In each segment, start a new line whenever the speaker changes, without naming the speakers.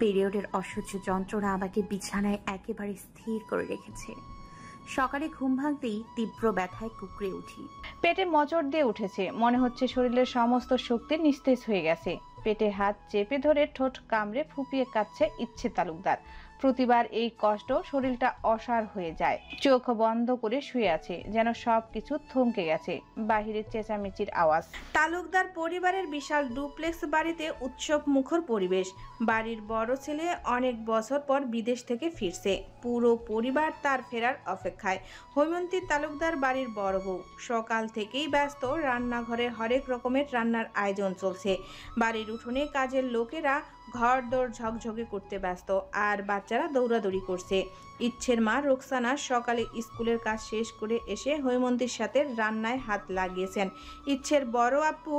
পিরিয়ডের অসহ্য যন্ত্রণা আমাকে বিছানায় একেবারে স্থির করে রেখেছে। সকালে ঘুম ভাঙতেই তীব্র ব্যথায় কুঁকড়ে উঠি।
পেটে মোচড় দিয়ে উঠেছে, মনে হচ্ছে শরীরের সমস্ত শক্তি নিস্তেজ হয়ে গেছে। পেটে হাত চেপে ধরে ঠোঁট কামড়ে ফুপিয়ে কাঁদছে ইচ্ছে তালুকদার। প্রতিবার এই কষ্ট শরীরটা অসাড় হয়ে যায়। চোখ বন্ধ করে শুয়ে আছে, যেন সবকিছু থমকে গেছে। বাহিরের চেঁচামেচির আওয়াজ। তালুকদার পরিবারের বিশাল ডুপ্লেক্স বাড়িতে উৎসব মুখর পরিবেশ। বাড়ির বড় ছেলে অনেক বছর পর বিদেশ থেকে ফিরছে। পুরো পরিবার তার ফেরার অপেক্ষায়। হৈমন্তী তালুকদার বাড়ির বড় বউ। সকাল থেকেই ব্যস্ত, রান্নাঘরে হরেক রকমের রান্নার আয়োজন চলছে। বাড়ির উঠোনে কাজের লোকেরা ঘর দোর ঝকঝকে করতে ব্যস্ত, আর বাচ্চারা দৌড়াদৌড়ি করছে। ইচ্ছের মা রোকসানা সকালে স্কুলের কাজ শেষ করে এসে হৈমন্তীর সাথে রান্নায় হাত লাগিয়েছেন। ইচ্ছের বড় আপু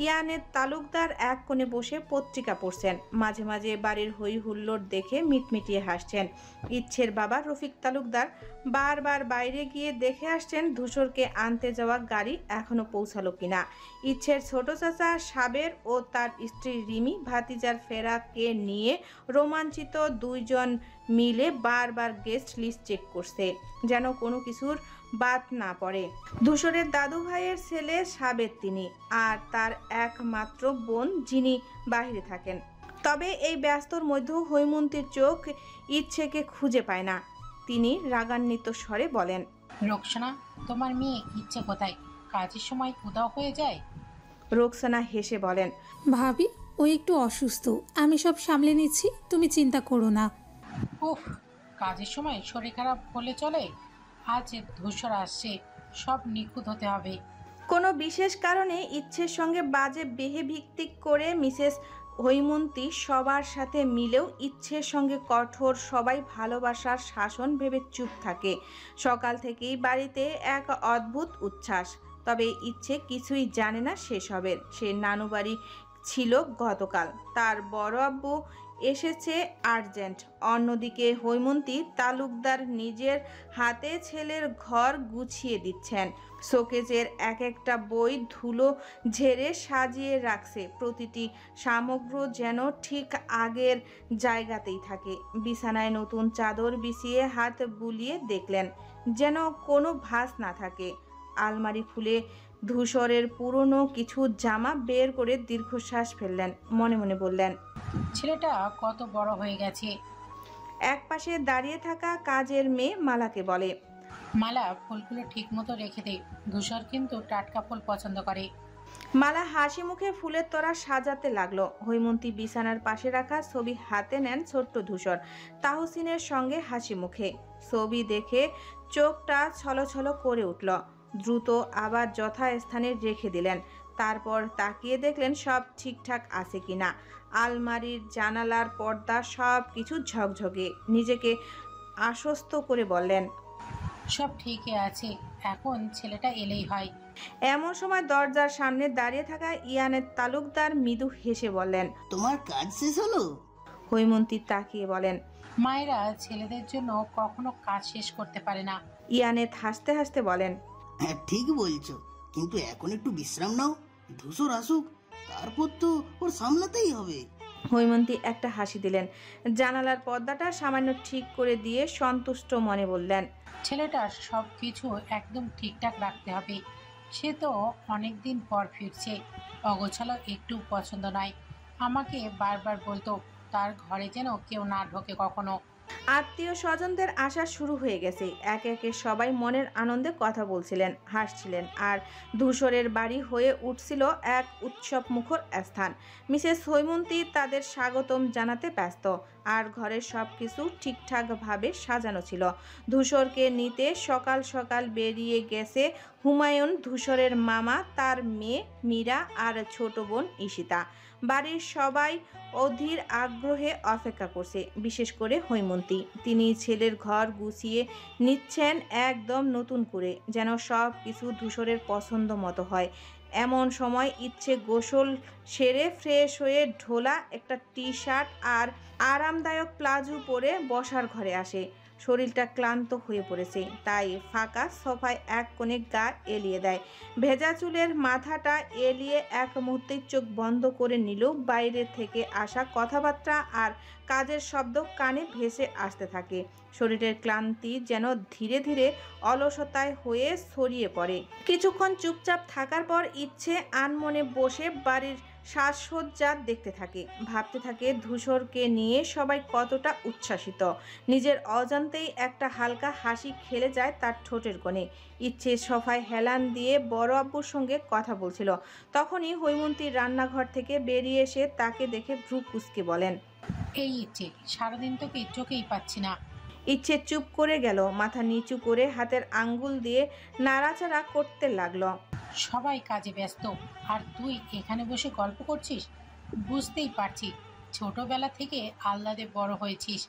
ইয়ানের তালুকদার এক কোণে বসে পত্রিকা পড়ছেন। মাঝে মাঝে বাড়ির হই হুল্লোড় দেখে মিটমিটিয়ে হাসছেন। ইচ্ছের বাবা রফিক তালুকদার বারবার বাইরে গিয়ে দেখে আসছেন ধূসরকে আনতে যাওয়া গাড়ি এখনো পৌঁছালো কিনা। ইচ্ছের ছোট চাচা সাবের ও তার স্ত্রী রিমি ভাতিজার ফেরাকে নিয়ে রোমাঞ্চিত। দুইজন মিলে বারবার গেস্ট লিস্ট চেক করছে, যেন কোনো কিছুর বাদ না পড়ে। ধূসরের দাদু ভাইয়ের ছেলে সাবের তিনি, আর তার একমাত্র বোন যিনি বাহিরে থাকেন। তবে এই ব্যস্তর মধ্যেও হৈমন্তীর চোখ ইচ্ছেকে খুঁজে পায় না। তিনি রাগান্বিত স্বরে বলেন,
রোকসানা, তোমার মেয়ে ইচ্ছে কোথায়? কাজের সময় উধাও হয়ে যায়।
রোকসানা হেসে বলেন,
ভাবি ও একটু অসুস্থ, আমি সব সামলে নিচ্ছি, তুমি চিন্তা করো না।
উফ, কাজের সময় শরীর খারাপ হলে চলে? আজ ধূসর আসছে, সব নিখুঁত হতে হবে।
কোনো বিশেষ কারণে ইচ্ছের সঙ্গে বাজে বেহে ভিত্তিক করে মিসেস হৈমন্তী সবার সাথে মিলেও ইচ্ছের সঙ্গে কঠোর, সবাই ভালোবাসার শাসন ভেবে চুপ থাকে। সকাল থেকেই বাড়িতে এক অদ্ভুত উচ্ছ্বাস। তবে ইচ্ছে কিছুই জানে না সেসবের। সে নানু বাড়ি ছিল গতকাল, তার বড় আব্বু এসেছে আর্জেন্ট। অন্যদিকে হৈমন্তী তালুকদার নিজের হাতে ছেলের ঘর গুছিয়ে দিচ্ছেন। শোকেজের এক একটা বই ধুলো ঝেড়ে সাজিয়ে রাখছে। প্রতিটি সামগ্র যেন ঠিক আগের জায়গাতেই থাকে। বিছানায় নতুন চাদর বিছিয়ে হাত বুলিয়ে দেখলেন, যেন কোনো ভাঁজ না থাকে। আলমারি খুলে ধূসরের পুরনো কিছু জামা বের করে দীর্ঘশ্বাস ফেললেন। মনে মনে বললেন,
ছেলেটা কত বড় হয়ে গেছে।
এক পাশে দাঁড়িয়ে থাকা কাজের মেয়ে মালাকে বলে,
মালা, ফুলগুলো ঠিক মতো রেখে দে। ধূসর কিন্তু টাটকা ফুল পছন্দ করে।
মালা হাসি মুখে ফুলের তোড়া সাজাতে লাগলো। হৈমন্তী বিছানার পাশে রাখা ছবি হাতে নেন ছোট্ট ধূসর তাহসিনের সঙ্গে হাসি মুখে। ছবি দেখে চোখটা ছলছল করে উঠল। দ্রুত আবার যথাস্থানে রেখে দিলেন। তারপর তাকিয়ে দেখলেন সব ঠিকঠাক আছে কিনা। আলমারির জানালার পর্দা সব কিছু ঝকঝকে। নিজেকে আশ্বস্ত করে বললেন,
সব ঠিকই আছে, এখন ছেলেটা এলেই হয়।
এমন সময় দরজার সামনে দাঁড়িয়ে থাকা ইয়ানের তালুকদার মৃদু হেসে বললেন,
তোমার কাজ শেষ হলো?
হৈমন্তী তাকিয়ে বলেন,
মায়েরা ছেলেদের জন্য কখনো কাজ শেষ করতে পারে না।
ইয়ানেত হাসতে হাসতে বলেন,
হ্যাঁ ঠিক বলছো, কিন্তু এখন একটু বিশ্রাম নাও। ধূসর আসুক, তারপর তো ওর সামলাতেই হবে।
হৈমন্তী একটা হাসি দিলেন। জানালার পর্দাটা সামান্য ঠিক করে দিয়ে সন্তুষ্ট মনে বললেন,
ছেলেটার সব কিছু একদম ঠিকঠাক রাখতে হবে। সে তো অনেকদিন পর ফিরছে, অগোছালো একটু পছন্দ নয়। আমাকে বারবার বলতো তার ঘরে যেন কেউ না ঢোকে কখনো।
আত্মীয় স্বজনদের আসা শুরু হয়ে গেছে। একে একে সবাই মনের আনন্দে কথা বলছিলেন, হাসছিলেন, আর ধূসরের বাড়ি হয়ে উঠছিল এক উৎসব মুখর স্থান। মিসেস হৈমন্তী তাদের স্বাগতম জানাতে ব্যস্ত, আর ঘরের সব কিছু ঠিকঠাকভাবে সাজানো ছিল। ধূসরকে নিতে সকাল সকাল বেরিয়ে গেছে হুমায়ুন, ধূসরের মামা, তার মেয়ে মীরা আর ছোট বোন ঈশিতা। বাড়ির সবাই অধীর আগ্রহে অপেক্ষা করছে, বিশেষ করে হৈমন্তী। তিনি ছেলের ঘর গুছিয়ে নিচ্ছেন একদম নতুন করে, যেন সব কিছু ধূসরের পছন্দ মতো হয়। এমন সময় ইচ্ছে গোসল সেরে ফ্রেশ হয়ে ঢোলা একটা টি শার্ট আর আরামদায়ক প্লাজো পরে বসার ঘরে আসে। শরীরটা ক্লান্ত হয়ে পড়েছে, তাই ফাঁকা সোফায় এক কোণে গা এলিয়ে দেয়। ভেজা চুলের মাথাটা এলিয়ে এক মুহূর্তে চোখ বন্ধ করে নিল। বাইরে থেকে আসা কথাবার্তা আর কাজের শব্দ কানে ভেসে আসতে থাকে। শরীরের ক্লান্তি যেন ধীরে ধীরে অলসতায় হয়ে ছড়িয়ে পড়ে। কিছুক্ষণ চুপচাপ থাকার পর ইচ্ছে আনমনে বসে বাড়ির সাজসজ্জা দেখতে থাকে, ভাবতে থাকে ধূসরকে নিয়ে সবাই কতটা উচ্ছ্বাসিত। নিজের অজান্তেই একটা হালকা হাসি খেলে যায় তার ঠোঁটের কোণে। ইচ্ছে সোফায় হেলান দিয়ে বড় আব্বুর সঙ্গে কথা বলছিল। তখনই হৈমন্তীর রান্নাঘর থেকে বেরিয়ে এসে তাকে দেখে ভ্রু কুঁচকে বলেন,
এই ইচ্ছে, সারাদিন তোকে চোখেই পাচ্ছি না।
ইচ্ছে চুপ করে গেল, মাথা নিচু করে হাতের আঙ্গুল দিয়ে নাড়াচাড়া করতে লাগলো।
সবাই কাজে ব্যস্ত, আর তুই এখানে বসে গল্প করছিস। বুঝতেই পারছি ছোটবেলা থেকে আহ্লাদে বড় হয়েছিস,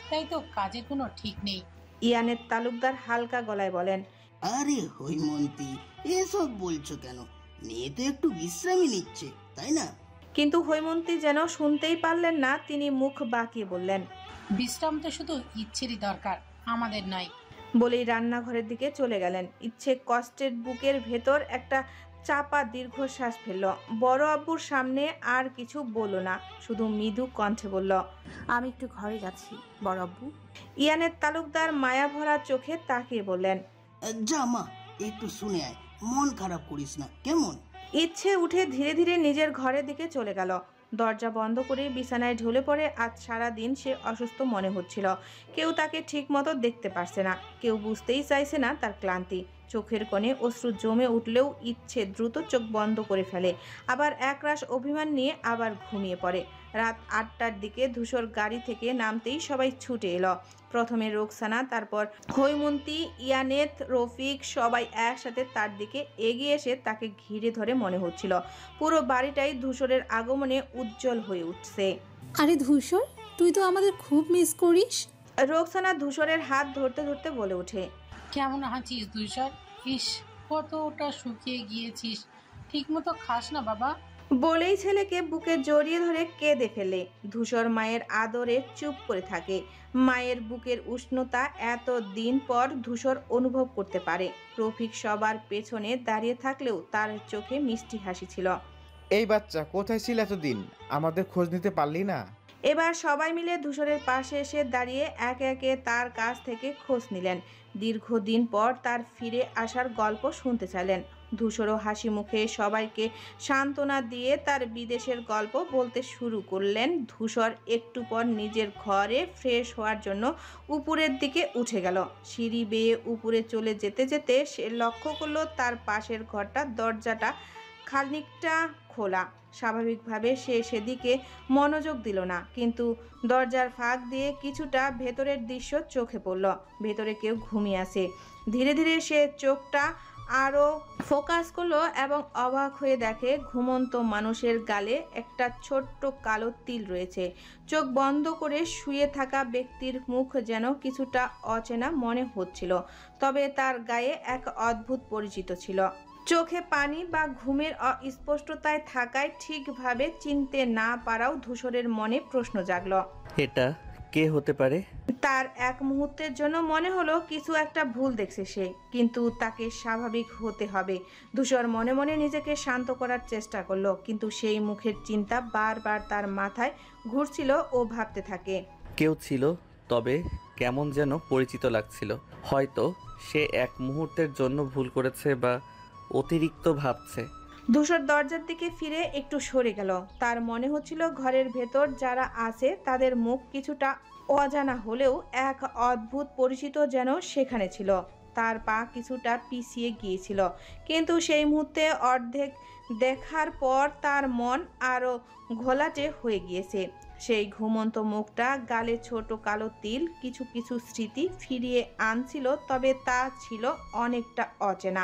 তাই তো কাজের কোনো ঠিক নেই।
ইয়ানের তালুকদার হালকা গলায় বলেন,
আরে হৈমন্তী, এসব বলছো কেন? মেয়ে তো একটু বিশ্রামই নিচ্ছে, তাই না?
কিন্তু হৈমন্তী যেন শুনতেই পারলেন না। তিনি মুখ বাঁকিয়ে বললেন,
বিশ্রাম তো শুধু ইচ্ছেরই দরকার, আমাদের নয়।
বলেই রান্নাঘরের দিকে চলে গেলেন। ইচ্ছে কষ্টের বুকের ভেতর একটা চাপা দীর্ঘশ্বাস ফেলল। বড় আব্বুর সামনে আর কিছু বলল না, শুধু মৃদু কণ্ঠে বলল,
আমি একটু ঘরে যাচ্ছি বড় আব্বু।
ইয়ানের তালুকদার মায়া ভরা চোখে তাকিয়ে বললেন,
যা মা, একটু শুনে আয়, মন খারাপ করিস না, কেমন?
ইচ্ছে উঠে ধীরে ধীরে নিজের ঘরের দিকে চলে গেল। দরজা বন্ধ করে বিছানায় ঢলে পড়ে। আজ সারা দিন সে অসুস্থ মনে হচ্ছিল। কেউ তাকে ঠিক মতো দেখতে পারছে না, কেউ বুঝতেই চাইছে না তার ক্লান্তি। চোখের কোণে অশ্রু জমে উঠলেও ইচ্ছে দ্রুত চোখ বন্ধ করে ফেলে। আবার একরাশ অভিমান নিয়ে আবার ঘুমিয়ে পড়ে। রাত 8টার দিকে ধূসর গাড়ি থেকে নামতেই সবাই ছুটে এলো। প্রথমে রোকসানা, তারপর হৈমন্তী, ইয়ানেত, রফিক সবাই একসাথে তার দিকে এগিয়ে এসে তাকে ঘিরে ধরে। মনে হচ্ছিল পুরো বাড়িটাই ধূসরের আগমনে উজ্জ্বল হয়ে উঠছে।
আরে ধূসর, তুই তো আমাদের খুব মিস করিস।
রোকসানা ধূসরের হাত ধরতে ধরতে বলে ওঠে,
কেমন আছিস ধূসর? ইস, কতটা শুকিয়ে গিয়েছিস, ঠিক মতো খাস না বাবা।
বলেই ছেলেকে বুকে জড়িয়ে ধরে কেঁদে ফেলে। ধূসর মায়ের আদরে চুপ করে থাকে। মায়ের বুকের উষ্ণতা এত দিন পর ধূসর অনুভব করতে পারে। রফিক সবার পেছনে দাঁড়িয়ে থাকলেও তার চোখে মিষ্টি হাসি ছিল।
এই বাচ্চা, কোথায় ছিল এতদিন? আমাদের খোঁজ নিতে পারলি না?
এবার সবাই মিলে ধূসরের পাশে এসে দাঁড়িয়ে একে একে তার কাছ থেকে খোঁজ নিলেন। দীর্ঘদিন পর তার ফিরে আসার গল্প শুনতে চাইলেন। ধূসরও হাসি মুখে সবাইকে সান্ত্বনা দিয়ে তার বিদেশের গল্প বলতে শুরু করলেন। ধূসর একটু পর নিজের ঘরে ফ্রেশ হওয়ার জন্য উপরের দিকে উঠে গেল। সিঁড়ি বেয়ে উপরে চলে যেতে যেতে সে লক্ষ্য করলো তার পাশের ঘরটার দরজাটা খানিকটা খোলা। স্বাভাবিকভাবে সে সেদিকে মনোযোগ দিল না, কিন্তু দরজার ফাঁক দিয়ে কিছুটা ভেতরের দৃশ্য চোখে পড়ল। ভেতরে কেউ ঘুমিয়ে আছে। ধীরে ধীরে সে চোখটা আরও ফোকাস করলো এবং অবাক হয়ে দেখে ঘুমন্ত মানুষের গালে একটা ছোট্ট কালো তিল রয়েছে। চোখ বন্ধ করে শুয়ে থাকা ব্যক্তির মুখ যেন কিছুটা অচেনা মনে হচ্ছিল, তবে তার গায়ে এক অদ্ভুত পরিচিত ছিল। চোখে পানি বা ঘুমের অস্পষ্টতায় থাকায় ঠিকভাবে চিনতে না পারাও ধূসরের মনে প্রশ্ন জাগল,
এটা কে হতে পারে?
তার এক মুহূর্তের জন্য মনে হলো কিছু একটা ভুল দেখছে সে, কিন্তু তাকে স্বাভাবিক হতে হবে। ধূসর মনে মনে নিজেকে শান্ত করার চেষ্টা করলো, কিন্তু সেই মুখের চিন্তা বারবার তার মাথায় ঘুরছিল ও ভাবতে থাকে।
কেউ ছিল, তবে কেমন যেন পরিচিত লাগছিল। হয়তো সে এক মুহূর্তের জন্য ভুল করেছে বা অতিরিক্ত ভাবছে।
ধূসর দরজার দিকে ফিরে একটু সরে গেল। তার মনে হচ্ছিল ঘরের ভেতর যারা আছে তাদের মুখ কিছুটা অজানা হলেও এক অদ্ভুত পরিচিত যেন সেখানে ছিল। তার পা কিছুটা পিছিয়ে গিয়েছিল, কিন্তু সেই মুহূর্তে অর্ধেক দেখার পর তার মন আরও ঘোলাটে হয়ে গিয়েছে। সেই ঘুমন্ত মুখটা, গালে ছোট কালো তিল কিছু কিছু স্মৃতি ফিরিয়ে আনছিল, তবে তা ছিল অনেকটা অচেনা,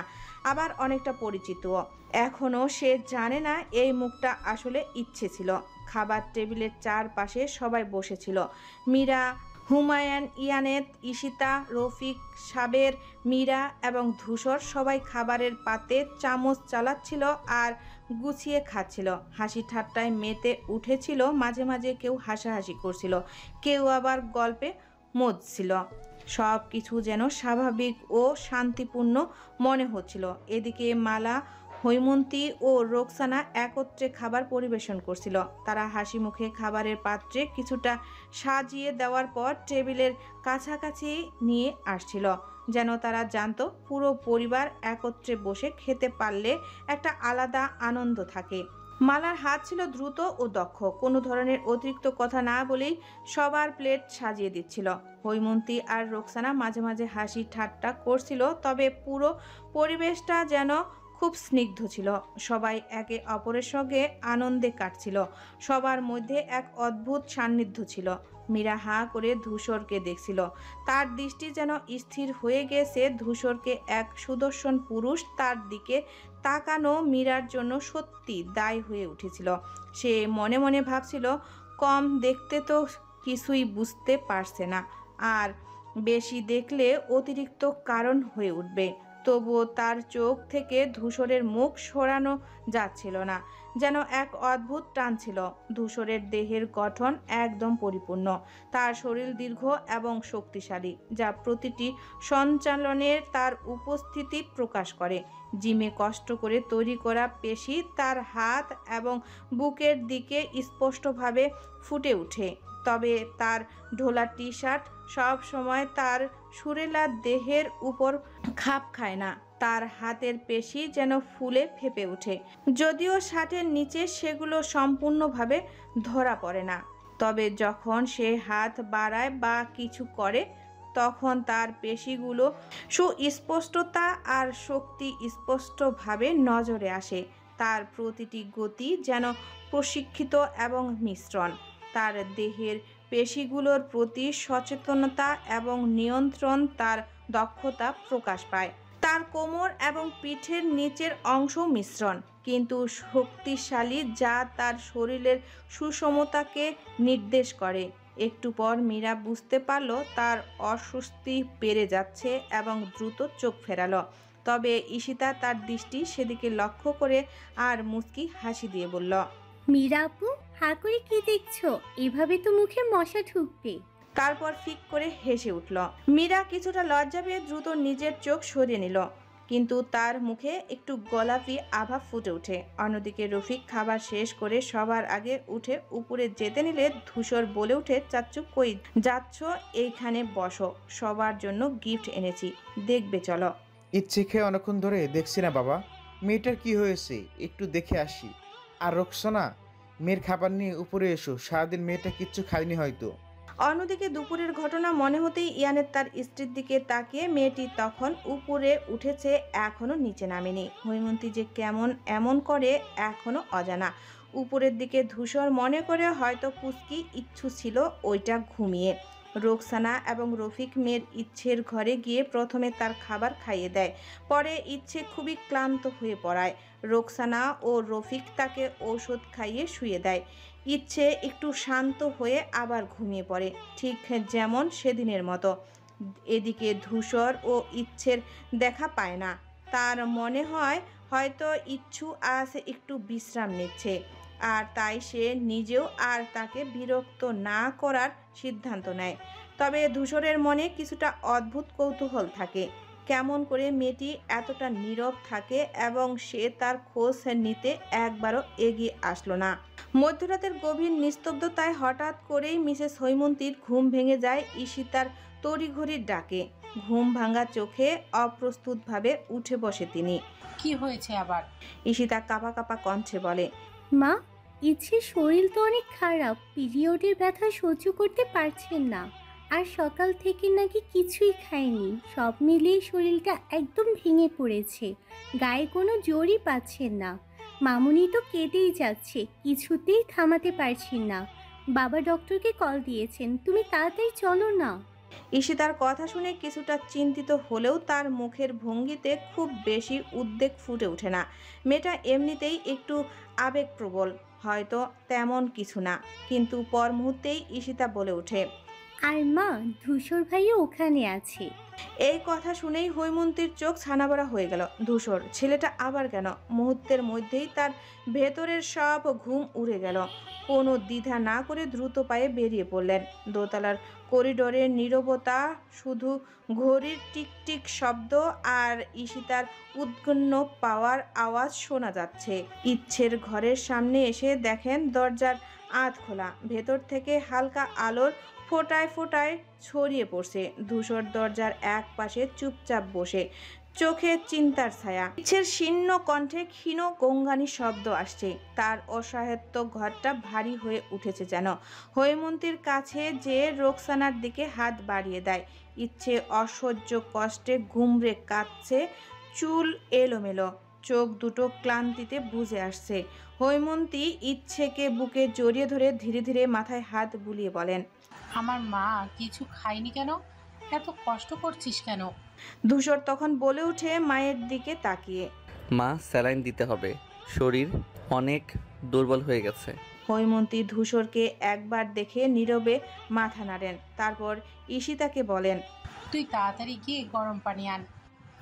আবার অনেকটা পরিচিতও। এখনো সে জানে না এই মুখটা আসলে ইচ্ছে ছিল। খাবার টেবিলের চারপাশে সবাই বসেছিল। মীরা, হুমায়ুন, ইয়ানেত, ঈশিতা, রফিক, সাবের, মীরা এবং ধূসর সবাই খাবারের পাতে চামচ চালাচ্ছিল আর গুছিয়ে খাচ্ছিল। হাসি ঠাট্টায় মেতে উঠেছিল, মাঝে মাঝে কেউ হাসাহাসি করছিল, কেউ আবার গল্পে মজছিল। সব কিছু যেন স্বাভাবিক ও শান্তিপূর্ণ মনে হচ্ছিল। এদিকে মালা, হৈমন্তী ও রোকসানা একত্রে খাবার পরিবেশন করছিল। তারা হাসি মুখে খাবারের পাত্রে কিছুটা সাজিয়ে দেওয়ার পর টেবিলের কাছাকাছি নিয়ে আসছিল, যেন তারা জানতো পুরো পরিবার একত্রে বসে খেতে পারলে একটা আলাদা আনন্দ থাকে। মালার হাত ছিল দ্রুত ও দক্ষ, কোনো ধরনের অতিরিক্ত কথা না বলেই সবার প্লেট সাজিয়ে দিচ্ছিল। হৈমন্তী আর রোকসানা মাঝে মাঝে হাসি ঠাট্টা করছিল, তবে পুরো পরিবেশটা যেন খুব স্নিগ্ধ ছিল। সবাই একে অপরের সঙ্গে আনন্দে কাটছিল। সবার মধ্যে এক অদ্ভুত সান্নিধ্য ছিল। মীরা হাঁ করে ধূসরকে দেখছিল। তার দৃষ্টি যেন স্থির হয়ে গেছে। ধূসরকে এক সুদর্শন পুরুষ তার দিকে তাকানো মীরার জন্য সত্যি দায় হয়ে উঠেছিল। সে মনে মনে ভাবছিল, কম দেখতে তো কিছুই বুঝতে পারছে না, আর বেশি দেখলে অতিরিক্ত কারণ হয়ে উঠবে। তবুও তার চোখ থেকে ধূসরের মুখ সরানো যাচ্ছিল না, যেন এক অদ্ভুত টান ছিল। ধূসরের দেহের গঠন একদম পরিপূর্ণ, তার শরীর দীর্ঘ এবং শক্তিশালী, যা প্রতিটি সঞ্চালনের তার উপস্থিতি প্রকাশ করে। জিমে কষ্ট করে তৈরি করা পেশি তার হাত এবং বুকের দিকে স্পষ্টভাবে ফুটে ওঠে, তবে তার ঢোলা টি শার্ট সব সময় তার সুরেলা দেহের উপর খাপ খায় না। তার হাতের পেশি যেন ফুলে ফেপে ওঠে, যদিও শার্টের নিচে সেগুলো সম্পূর্ণভাবে ধরা পড়ে না। তবে যখন সে হাত বাড়ায় বা কিছু করে, তখন তার পেশিগুলো সুস্পষ্টতা আর শক্তি স্পষ্টভাবে নজরে আসে। তার প্রতিটি গতি যেন প্রশিক্ষিত এবং মিশ্রণ। তার দেহের পেশিগুলোর প্রতি সচেতনতা এবং নিয়ন্ত্রণ তার দক্ষতা প্রকাশ পায়। তার কোমর এবং পিঠের নিচের অংশ মিশ্রণ, কিন্তু শক্তিশালী, যা তার শরীরের সুষমতাকে নির্দেশ করে। একটু পর মীরা বুঝতে পারল তার অস্বস্তি বেড়ে যাচ্ছে এবং দ্রুত চোখ ফেরালো। তবে ঈশিতা তার দৃষ্টি সেদিকে লক্ষ্য করে আর মুচকি হাসি দিয়ে বলল,
মীরা আপু, হাঁ করে কি দেখছো? এভাবে তো মুখে মশা ঢুকবে।
তারপর ফিক করে হেসে উঠল। মীরা কিছুটা লজ্জা পেয়ে দ্রুত নিজের চোখ সরিয়ে নিল, কিন্তু তার মুখে একটু গোলাপি আভা ফুটে ওঠে। অন্যদিকে রফিক খাবার শেষ করে সবার আগে উঠে উপরে যেতে নিলে ধূসর বলে উঠে, চাচ্চু কই যাচ্ছ? এইখানে বসো, সবার জন্য গিফট এনেছি, দেখবে চলো।
ইচ্ছে খেয়ে অনেকক্ষণ ধরে দেখছি না বাবা, মেয়েটার কি হয়েছে একটু দেখে আসি। আর রোকসানা, মেয়ের খাবার নিয়ে উপরে এসো, সারাদিন মেয়েটা কিচ্ছু খায়নি হয়তো।
অন্যদিকে দুপুরের ঘটনা মনে হতেই ইয়ানের তার স্ত্রীর দিকে তাকিয়ে, মেয়েটি তখন উপরে উঠেছে, এখনো নিচে নামেনি। হৈমন্তী যে কেমন এমন করে এখনো অজানা। উপরের দিকে ধূসর মনে করে হয়তো পুচকি ইচ্ছু ছিল ওইটা ঘুমিয়ে। রোকসানা এবং রফিক মেয়ের ইচ্ছের ঘরে গিয়ে প্রথমে তার খাবার খাইয়ে দেয়, পরে ইচ্ছে খুবই ক্লান্ত হয়ে পড়ায়। রোকসানা ও রফিক তাকে ঔষধ খাইয়ে শুয়ে দেয়। ইচ্ছে একটু শান্ত হয়ে আবার ঘুমিয়ে পড়ে, ঠিক যেমন সেদিনের মতো। এদিকে ধূসর ও ইচ্ছের দেখা পায় না। তার মনে হয় হয়তো ইচ্ছু আজ একটু বিশ্রাম নিচ্ছে, আর তাই সে নিজেও আর তাকে বিরক্ত না করার সিদ্ধান্ত নেয়। তবে ধূসরের মনে কিছুটা অদ্ভুত কৌতূহল থাকে, কেমন করে মেয়েটি এতটা নীরব থাকে এবং সে তার খোঁজ নিতে একবারও এগিয়ে আসলো না। মধ্যরাতের গভীর নিস্তব্ধতায় হঠাৎ করেই মিসেস হৈমন্তীর ঘুম ভেঙে যায় ঈশিতার তড়িঘড়ির ডাকে। ঘুম ভাঙা চোখে অপ্রস্তুতভাবে উঠে বসে তিনি।
কি হয়েছে আবার?
ঈশিতা কাঁপা কাঁপা কণ্ঠে বলে,
মা, ইচ্ছের শরীর তো অনেক খারাপ, পিরিয়ডের ব্যথা সহ্য করতে পারছেন না, আর সকাল থেকে নাকি কিছুই খায়নি। সব মিলিয়ে শরীরটা একদম ভেঙে পড়েছে, গায়ে কোনো জোরই পাচ্ছেন না। মামুনি তো কেঁদেই যাচ্ছে, কিছুতেই থামাতে পারছেন না। বাবা ডক্টরকে কল দিয়েছেন, তুমি তাড়াতাড়ি চলো না।
ঈশিতার কথা শুনে কিছুটা চিন্তিত হলেও তার মুখের ভঙ্গিতে খুব বেশি উদ্বেগ ফুটে ওঠে না। মেয়েটা এমনিতেই একটু আবেগপ্রবল, হয়তো তেমন কিছু না। কিন্তু পর মুহূর্তেই ঈশিতা বলে ওঠে,
আর মা, ধূসর ভাইও ওখানে আছে।
এই কথা শুনেই হৈমন্তীর চোখ ছানাবড়া হয়ে গেল। ধূসর ছেলেটা আবার কেন? মুহূর্তের মধ্যেই তার ভেতরের সব ঘুম উড়ে গেল। কোনো দ্বিধা না করে দ্রুত পায়ে বেরিয়ে পড়লেন। দোতলার করিডোরের নীরবতা, শুধু ঘড়ির টিকটিক শব্দ আর ঈশিতার উদ্গন্ন পাওয়ার আওয়াজ শোনা যাচ্ছে। ইচ্ছের ঘরের সামনে এসে দেখেন দরজার আধ খোলা, ভেতর থেকে হালকা আলোর ফোটায় ফোটায় ছড়িয়ে পড়ছে। ধূসর দরজার এক পাশে চুপচাপ বসে, চোখে চিন্তার ছায়া। ইচ্ছের শীর্ণ কণ্ঠে ক্ষীণ গঙ্গানি শব্দ আসছে। তার অসহায়ত্ব ঘরটা ভারী হয়ে উঠেছে যেন। হৈমন্তীর কাছে যে রোকসানার দিকে হাত বাড়িয়ে দেয়। ইচ্ছে অসহ্য কষ্টে ঘুমড়ে কাঁদছে, চুল এলোমেলো, চোখ দুটো ক্লান্তিতে বুজে আসছে। হৈমন্তী ইচ্ছেকে বুকে জড়িয়ে ধরে ধীরে ধীরে মাথায় হাত বুলিয়ে বলেন,
আমার মা কিছু খায়নি কেন? এত কষ্ট করছিস কেন?
ধূসর তখন বলে ওঠে মায়ের দিকে তাকিয়ে,
মা, স্যালাইন দিতে হবে, শরীর অনেক দুর্বল হয়ে গেছে।
হৈমন্তী ধূসরকে একবার দেখে নীরবে মাথা নাড়েন। তারপর ঈশিতাকে বলেন,
তুই তাড়াতাড়ি গিয়ে গরম পানি আন,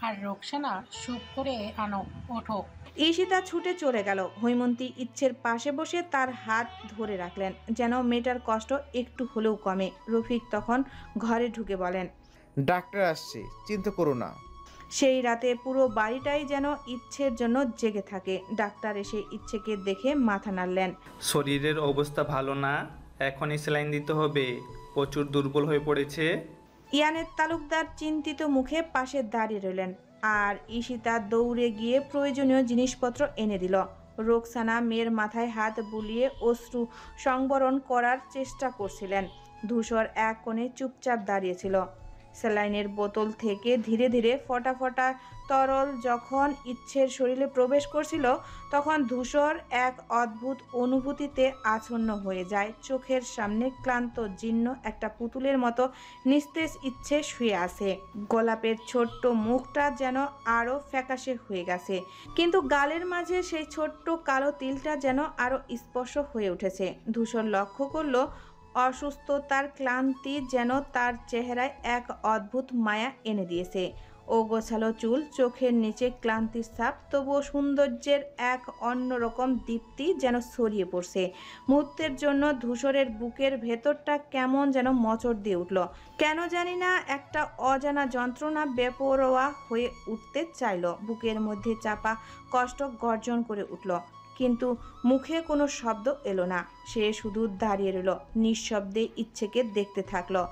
আর রোকসানা স্যুপ করে আনো। ওঠো।
ঈশিতা ছুটে চলে গেল। হৈমন্তী ইচ্ছের পাশে বসে তার হাত ধরে রাখলেন, যেন মেয়েটার কষ্ট একটু হলেও কমে। রফিক তখন ঘরে ঢুকে বলেন,
ডাক্তার আসছে, চিন্তা করো না।
সেই রাতে পুরো বাড়িটাই যেন ইচ্ছের জন্য জেগে থাকে। ডাক্তার এসে ইচ্ছেকে দেখে মাথা নাড়লেন।
শরীরের অবস্থা ভালো না, এখনই স্যালাইন দিতে হবে, প্রচুর দুর্বল হয়ে পড়েছে।
ইয়ানের তালুকদার চিন্তিত মুখে পাশে দাঁড়িয়ে রইলেন, আর ঈশিতা দৌড়ে গিয়ে প্রয়োজনীয় জিনিসপত্র এনে দিল। রোকসানা মেয়ের মাথায় হাত বুলিয়ে অশ্রু সংবরণ করার চেষ্টা করছিলেন। ধূসর এক কোণে চুপচাপ দাঁড়িয়েছিল। স্যালাইনের বোতল থেকে ধীরে ধীরে ফটা ফটা তরল যখন ইচ্ছের শরীরে প্রবেশ করছিল, তখন ধূসর এক অদ্ভুত অনুভূতিতে আচ্ছন্ন হয়ে যায়। চোখের সামনে ক্লান্ত জীর্ণ একটা পুতুলের মতো নিস্তেজ ইচ্ছে শুয়ে আছে। গোলাপের ছোট্ট মুখটা যেন আরো ফ্যাকাশে হয়ে গেছে, কিন্তু গালের মাঝে সেই ছোট্ট কালো তিলটা যেন আরো স্পর্শ হয়ে উঠেছে। ধূসর লক্ষ্য করলো অসুস্থতার ক্লান্তি যেন তার চেহারায় এক অদ্ভুত মায়া এনে দিয়েছে। ও গোছালো চুল, চোখের নিচে ক্লান্তির ছাপ, তবুও সৌন্দর্যের এক অন্যরকম দীপ্তি যেন ছড়িয়ে পড়ছে। মুহূর্তের জন্য ধূসরের বুকের ভেতরটা কেমন যেন মোচড় দিয়ে উঠল। কেন জানি না একটা অজানা যন্ত্রণা বেপরোয়া হয়ে উঠতে চাইল। বুকের মধ্যে চাপা কষ্ট গর্জন করে উঠল, কিন্তু মুখে কোনো শব্দ এলো না। সে শুধু দাঁড়িয়ে রইল, নিঃশব্দে ইচ্ছেকে দেখতে থাকলো।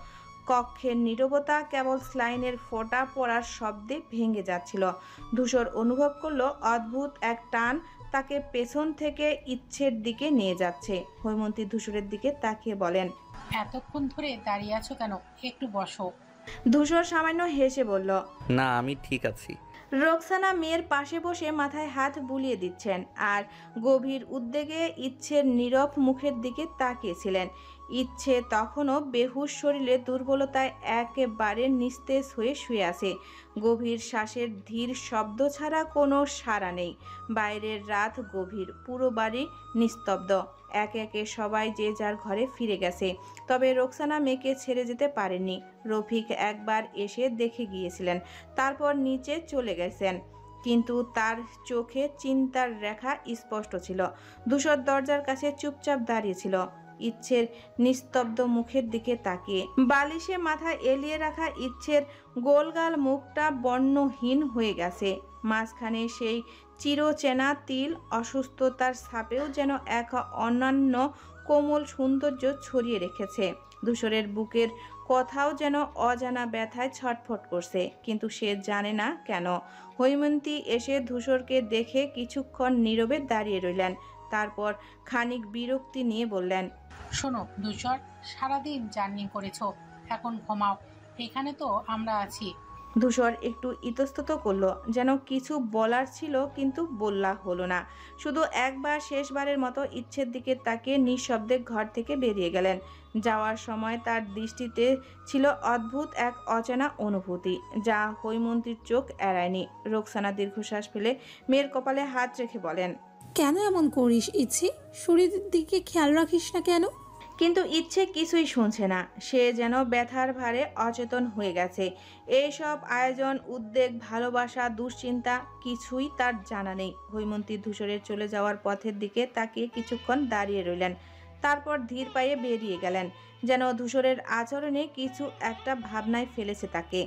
কক্ষের নীরবতা কেবল স্লাইনের ফোঁটা পড়ার শব্দে ভেঙে যাচ্ছিল। ধূসর অনুভব করলো অদ্ভুত এক টান তাকে পেছন থেকে ইচ্ছের দিকে নিয়ে যাচ্ছে। হৈমন্তী ধূসরের দিকে তাকিয়ে বলেন,
এতক্ষণ ধরে দাঁড়িয়ে আছো কেন? একটু বসো।
ধূসর সামান্য হেসে বলল,
না, আমি ঠিক আছি।
রোকসানা মেয়ের পাশে বসে মাথায় হাত বুলিয়ে দিচ্ছেন, আর গভীর উদ্বেগে ইচ্ছের নীরব মুখের দিকে তাকিয়েছিলেন। ইচ্ছে তখনও বেহুশ শরীরে দুর্বলতায় একেবারে নিস্তেজ হয়ে শুয়ে আছে। গভীর শ্বাসের ধীর শব্দ ছাড়া কোনো সাড়া নেই। বাইরের রাত গভীর, পুরো বাড়ি নিস্তব্ধ। একে একে সবাই যে যার ঘরে ফিরে গেছে, তবে রোকসানা মেয়েকে ছেড়ে যেতে পারেননি। রফিক একবার এসে দেখে গিয়েছিলেন, তারপর নিচে চলে গেছেন, কিন্তু তার চোখে চিন্তার রেখা স্পষ্ট ছিল। ধূসর দরজার কাছে চুপচাপ দাঁড়িয়েছিল, ইচ্ছের নিস্তব্ধ মুখের দিকে তাকিয়ে। বালিশে মাথা এলিয়ে রাখা ইচ্ছের গোলগাল মুখটা বর্ণহীন হয়ে গেছে। মাঝখানে সেই চিরচেনা তিল, অসুস্থতার ছাপেও যেন এক অনন্য কোমল সৌন্দর্য ছড়িয়ে রেখেছে। ধূসরের বুকের কোথাও যেন অজানা ব্যথায় ছটফট করছে, কিন্তু সে জানে না কেন। হৈমন্তী এসে ধূসরকে দেখে কিছুক্ষণ নীরবে দাঁড়িয়ে রইলেন, তারপর খানিক বিরক্তি নিয়ে বললেন,
শোনো ধূসর, সারাদিন জার্নি করেছো, এখন ঘুমাও। এখানে তো আমরা আছি।
ধূসর একটু ইতস্তত করলো, যেন কিছু বলার ছিল কিন্তু বললা হলো না। শুধু একবার শেষবারের মতো ইচ্ছের দিকে তাকিয়ে নিঃশব্দে ঘর থেকে বেরিয়ে গেলেন। যাওয়ার সময় তার দৃষ্টিতে ছিল অদ্ভুত এক অচেনা অনুভূতি, যা হৈমন্তীর চোখ এড়ায়নি। রোকসানা দীর্ঘশ্বাস ফেলে মেয়ের কপালে হাত রেখে বলেন,
কেন এমন করিস ইচ্ছে? শরীরের দিকে খেয়াল রাখিস না কেন?
কিন্তু ইচ্ছে কিছুই শুনছে না। সে যেন ব্যথার ভারে অচেতন হয়ে গেছে। এইসব আয়োজন, উদ্বেগ, ভালোবাসা, দুশ্চিন্তা কিছুই তার জানা নেই। হৈমন্তী ধূসরের চলে যাওয়ার পথের দিকে তাকিয়ে কিছুক্ষণ দাঁড়িয়ে রইলেন, তারপর ধীর পায়ে বেরিয়ে গেলেন। যেন ধূসরের আচরণে কিছু একটা ভাবনায় ফেলেছে তাকে।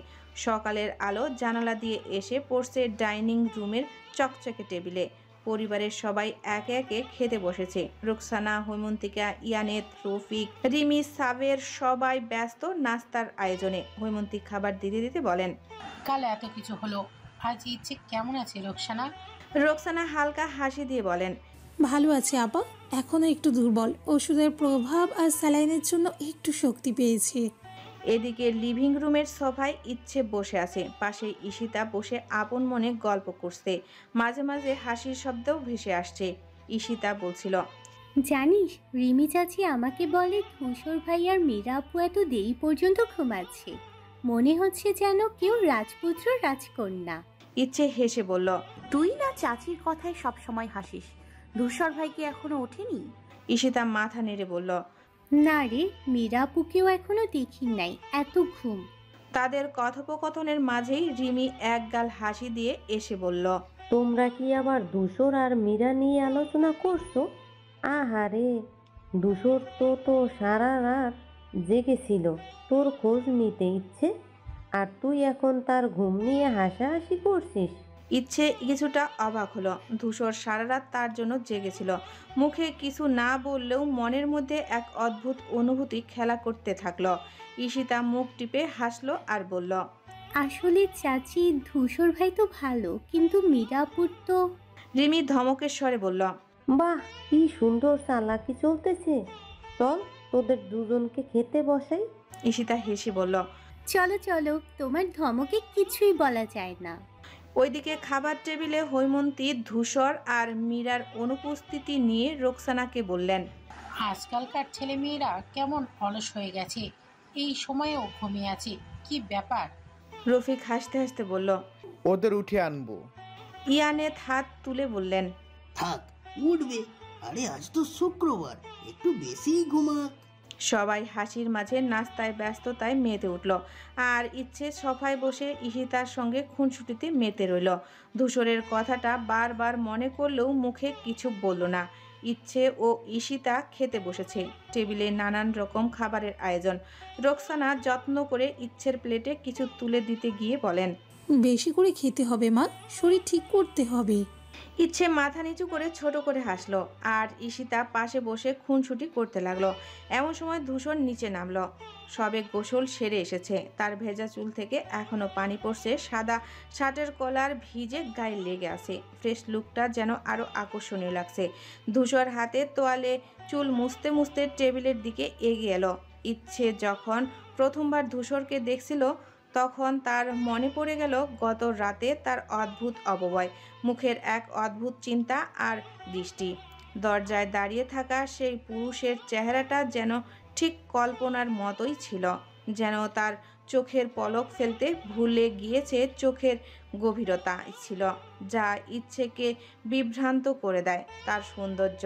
সকালের আলো জানালা দিয়ে এসে পড়ছে ডাইনিং রুমের চকচকে টেবিলে। পরিবারের সবাই একে একে খেতে বসেছে। রোকসানা, হৈমন্তিকা, ইয়ানেত, রফিক, রিমি, সাবের সবাই ব্যস্ত নাস্তার আয়োজনে। হৈমন্তী খাবার দিতে দিতে বলেন,
কাল এত কিছু হলো, আজ ইচ্ছে কেমন আছে রোকসানা?
রোকসানা হালকা হাসি দিয়ে বলেন,
ভালো আছে আপা, এখনো একটু দুর্বল। ওষুধের প্রভাব আর স্যালাইনের জন্য একটু শক্তি পেয়েছে।
এদিকে লিভিং রুমের সোফায় ইচ্ছে বসে আছে। পাশে ঈশিতা বসে আপন মনে গল্প করছে। মাঝে মাঝে হাসির শব্দও ভেসে আসছে। ঈশিতা বলছিল,
জানিস রিমি চাচি আমাকে বলে ধূসর ভাই আর মীরা আপু এত দেরি পর্যন্ত ঘুমাচ্ছে, মনে হচ্ছে যেন কেউ রাজপুত্র রাজকন্যা।
ইচ্ছে হেসে বলল,
তুই না চাচির কথায় সব সময় হাসিস। ধূসর ভাই কি এখনো ওঠেনি?
ঈশিতা মাথা নেড়ে বলল,
না রে, মীরা আপুকেও এখনো দেখি নাই, এত ঘুম।
তাদের কথোপকথনের মাঝেই রিমি একগাল হাসি দিয়ে এসে বলল,
তোমরা কি আবার ধূসর আর মীরা নিয়ে আলোচনা করছো? আহারে, ধূসর তো সারা রাত জেগেছিল তোর খোঁজ নিতে ইচ্ছে, আর তুই এখন তার ঘুম নিয়ে হাসাহাসি করছিস।
ইচ্ছে কিছুটা অবাক হলো। ধূসর সারা রাত তার জন্য জেগেছিল। মুখে কিছু না বললেও মনের মধ্যে এক অদ্ভুত অনুভূতি খেলা করতে থাকলো। ঈশিতা মুখ টিপে হাসলো আর বলল,
আসলে চাচি ধূসর ভাই তো ভালো, কিন্তু মীরা আপুর তো।
রিমি ধমকের স্বরে বলল,
বাহ, কি সুন্দর চালাকি চলতেছে, চল তোদের দুজনকে খেতে বসাই।
ঈশিতা হেসে বলল,
চলো চলো, তোমার ধমকে কিছুই বলা যায় না।
ওইদিকে খাবার টেবিলে হৈমন্তী ধূসর আর মীরার অনুপস্থিতি নিয়ে রোকসানাকে বললেন,
আজকালকার ছেলে মেয়েরা কেমন অলস হয়ে গেছে, এই সময়েও ঘুমিয়ে আছে, কি ব্যাপার?
রফিক হাসতে হাসতে বলল,
ওদের উঠিয়ে আনবো।
ইয়ানেত হাত তুলে বললেন,
থাক, উঠবে। আরে আজ তো শুক্রবার, একটু বেশি ঘুমাক।
সবাই হাসির মাঝে নাস্তায় ব্যস্ততায় মেতে উঠল। আর ইচ্ছে সফায় বসে ঈশিতার সঙ্গে খুনসুটিতে মেতে রইল। ধূসরের কথাটা বারবার মনে করলেও মুখে কিছু বলল না। ইচ্ছে ও ঈশিতা খেতে বসেছে। টেবিলে নানান রকম খাবারের আয়োজন। রোকসানা যত্ন করে ইচ্ছের প্লেটে কিছু তুলে দিতে গিয়ে বলেন,
বেশি করে খেতে হবে মা, শরীর ঠিক করতে হবে।
ইচ্ছে মাথা নিচু করে ছোট করে হাসলো আর ঈশিতা পাশে বসে খুনসুটি করতে লাগলো। এমন সময় ধূসর নিচে নামলো। সবে গোসল সেরে এসেছে। তার ভেজা চুল থেকে এখনো পানি পড়ছে। সাদা শার্টের কলার ভিজে গায়ে লেগে আছে। ফ্রেশ লুকটা যেন আরো আকর্ষণীয় লাগছে। ধূসর হাতে তোয়ালে চুল মুছতে মুছতে টেবিলের দিকে এগিয়ে এলো। ইচ্ছে যখন প্রথমবার ধূসরকে দেখছিল তখন তার মনে পড়ে গেল গত রাতে তার অদ্ভুত অবয়ব, মুখের এক অদ্ভুত চিন্তা আর দৃষ্টি। দরজায় দাঁড়িয়ে থাকা সেই পুরুষের চেহারাটা যেন ঠিক কল্পনার মতোই ছিল, যেন তার চোখের পলক ফেলতে ভুলে গিয়েছে চোখের গভীরতা ছিল, যা ইচ্ছেকে বিভ্রান্ত করে দেয়। তার সৌন্দর্য,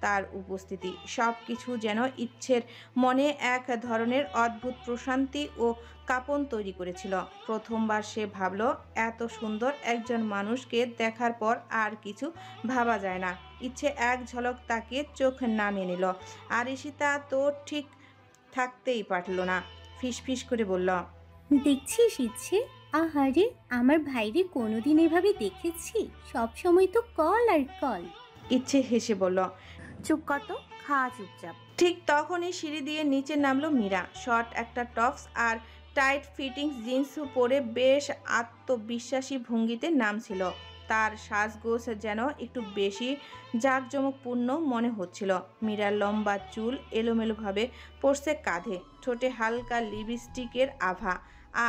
তার উপস্থিতি, সব কিছু যেন ইচ্ছের মনে এক ধরনের অদ্ভুত প্রশান্তি ও কাঁপন তৈরি করেছিল। প্রথমবার সে ভাবল, এত সুন্দর একজন মানুষকে দেখার পর আর কিছু ভাবা যায় না। ইচ্ছে এক ঝলক তাকিয়ে চোখ নামিয়ে নিল। আর ঈশিতা তো ঠিক থাকতেই পারল না, ফিসফিস করে বলল,
দেখছিস ইচ্ছে, আহারে আমার ভাইরে কোনোদিন এভাবে দেখেছি? সব সময় তো কল আর কল।
ইচ্ছে হেসে বলল,
চুপ কর তো, খাওয়া চুপচাপ।
ঠিক তখনই সিঁড়ি দিয়ে নিচে নামলো মীরা। শর্ট একটা টপস আর টাইট ফিটিংস জিন্স পরে বেশ আত্মবিশ্বাসী ভঙ্গিতে নামছিল। তার সাজগোজ যেন একটু বেশি জাঁকজমকপূর্ণ মনে হচ্ছিল। মীরার লম্বা চুল এলোমেলোভাবে পড়ছে কাঁধে, ঠোঁটে হালকা লিপস্টিকের আভা,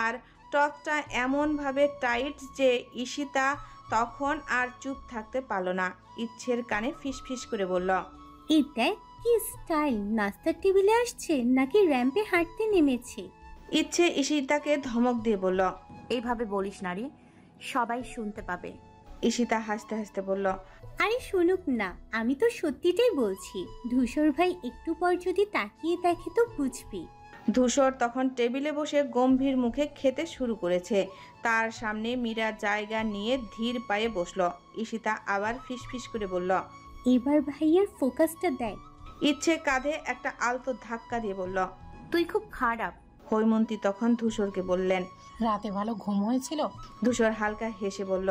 আর টপটা এমনভাবে টাইট যে ঈশিতা তখন আর চুপ থাকতে পারল না। ইচ্ছের কানে ফিসফিস করে বলল,
এটা কি স্টাইল? নাস্তার টেবিলে আসছে নাকি র্যাম্পে হাঁটতে নেমেছে?
ইচ্ছে ঈশিতাকে ধমক দিয়ে বলল,
এইভাবে বলিস না রে, সবাই শুনতে পাবে।
ঈশিতা হাসতে হাসতে বলল,
আরে শুনুক না, আমি তো সত্যিটাই বলছি। ধূসর ভাই একটু পর যদি তাকিয়ে দেখে তো বুঝবি।
ধূসর তখন টেবিলে বসে গম্ভীর মুখে খেতে শুরু করেছে। তার সামনে মীরা জায়গা নিয়ে ধীর পায়ে বসলো। ঈশিতা আবার ফিসফিস করে বলল,
এবার ভাইয়ের ফোকাসটা দেখ।
ইচ্ছে কাঁধে একটা আলতো ধাক্কা দিয়ে বলল,
তুই খুব খারাপ।
হৈমন্তী তখন ধূসরকে বললেন,
রাতে ভালো ঘুম হয়েছিল?
ধূসর হালকা হেসে বলল।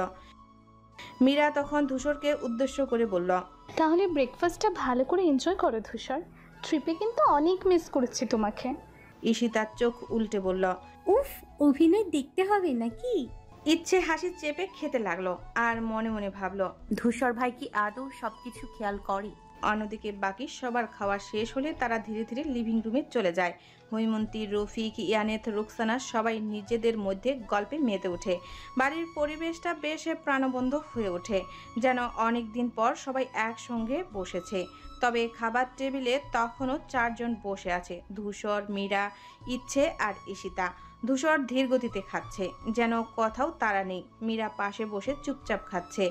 মীরা তখন ধূসরকে উদ্দেশ্য করে বলল,
তাহলে ব্রেকফাস্টটা ভালো করে এনজয় করো ধূসর, ট্রিপে কিন্তু অনেক মিস করেছি তোমাকে।
ঈশিতার চোখ উল্টে বলল,
উফ, অভিনয় দেখতে হবে নাকি?
ইচ্ছে হাসি চেপে খেতে লাগলো আর মনে মনে ভাবলো,
ধূসর ভাই কি আদৌ সবকিছু খেয়াল করে?
অন্যদিকে বাকি সবার খাওয়া শেষ হলে তারা ধীরে ধীরে লিভিং রুমে চলে যায়। হৈমন্তী, রফিক, ইয়ানেত, রুকসানা সবাই নিজেদের মধ্যে গল্পে মেতে ওঠে। বাড়ির পরিবেশটা বেশ প্রাণবন্ত হয়ে ওঠে, যেন অনেক দিন পর সবাই একসঙ্গে বসেছে। তবে খাবার টেবিলে তখনও 4 জন বসে আছে, ধূসর, মীরা, ইচ্ছে আর ঈশিতা। ধূসর ধীর গতিতে খাচ্ছে, যেন কথাও তারা নেই। মীরা পাশে বসে চুপচাপ খাচ্ছে,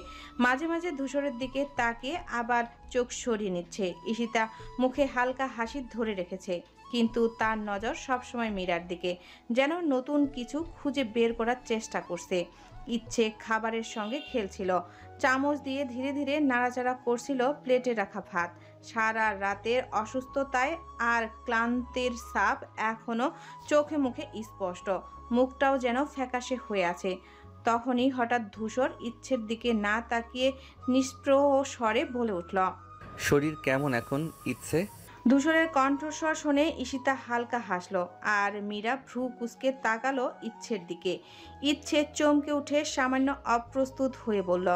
মাঝে মাঝে ধূসরের দিকে তাকিয়ে আবার চোখ সরিয়ে নিচ্ছে। ঈশিতা মুখে হালকা হাসি ধরে রেখেছে, কিন্তু তার নজর সবসময় মীরার দিকে, যেন নতুন কিছু খুঁজে বের করার চেষ্টা করছে। ইচ্ছে খাবারের সঙ্গে খেলছিল, চামচ দিয়ে ধীরে ধীরে নাড়াচাড়া করছিল প্লেটে রাখা ভাত। সারা রাতের অসুস্থতায় আর ক্লান্তির ছাপ এখনো চোখে মুখে স্পষ্ট, মুখটাও যেন ফ্যাকাশে হয়ে আছে। তখনই হঠাৎ ধূসর ইচ্ছের দিকে না তাকিয়ে নিষ্প্রহ স্বরে বলে উঠল,
শরীর কেমন এখন ইচ্ছে?
ধূসরের কণ্ঠস্বর শুনে ঈশিতা হালকা হাসলো আর মীরা ভ্রু কুঁচকে তাকালো ইচ্ছের দিকে। ইচ্ছে চমকে উঠে সামান্য অপ্রস্তুত হয়ে বলল,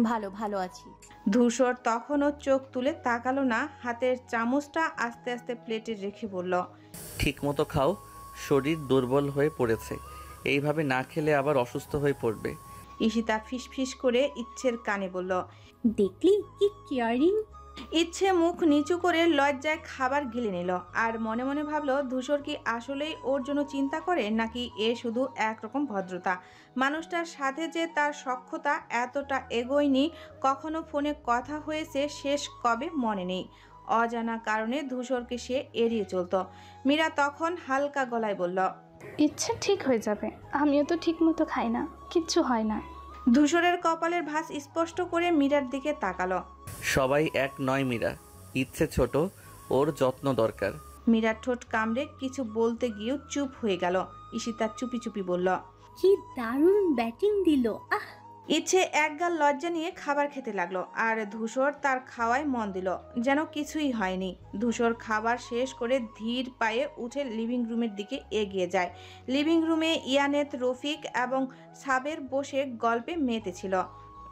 ভালো ভালো আছি।
ধূসর তখনও চোখ তুলে তাকালো না, হাতের চামচটা আস্তে আস্তে প্লেটে রেখে বলল,
ঠিক মতো খাও, শরীর দুর্বল হয়ে পড়েছে, এইভাবে না খেলে আবার অসুস্থ হয়ে পড়বে।
ঈশিতা ফিসফিস করে ইচ্ছের কানে বলল,
দেখলি কি কেয়ারিং।
ইচ্ছে মুখ নিচু করে লজ্জায় খাবার গিলে নিল আর মনে মনে ভাবলো, ধূসর কি আসলেই ওর জন্য চিন্তা করে, নাকি এ শুধু একরকম ভদ্রতা। মানুষটার সাথে যে তার সখ্যতা এতটা এগোয়নি, কখনো ফোনে কথা হয়েছে শেষ কবে মনে নেই। অজানা কারণে ধূসরকে সে এড়িয়ে চলত। মীরা তখন হালকা গলায় বলল,
ইচ্ছে ঠিক হয়ে যাবে, আমিও তো ঠিক মতো খাই না, কিচ্ছু হয় না।
ধূসরের কপালের ভাঁজ স্পষ্ট করে মীরার দিকে তাকালো।
সবাই এক নয় মীরা, ইচ্ছে ছোট, ওর যত্ন দরকার।
মীরার ঠোঁট কামড়ে কিছু বলতে গিয়েও চুপ হয়ে গেল। ঈশিতা চুপি চুপি বলল,
কি দারুণ ব্যাটিং দিল। আহ,
ইচ্ছে একগাল লজ্জা নিয়ে খাবার খেতে লাগলো আর ধূসর তার খাওয়ায় মন দিল, যেন কিছুই হয়নি। ধূসর খাবার শেষ করে ধীর পায়ে উঠে লিভিং রুমের দিকে এগিয়ে যায়। লিভিং রুমে ইয়ানেত, রফিক এবং সাবের বসে গল্পে মেতেছিল।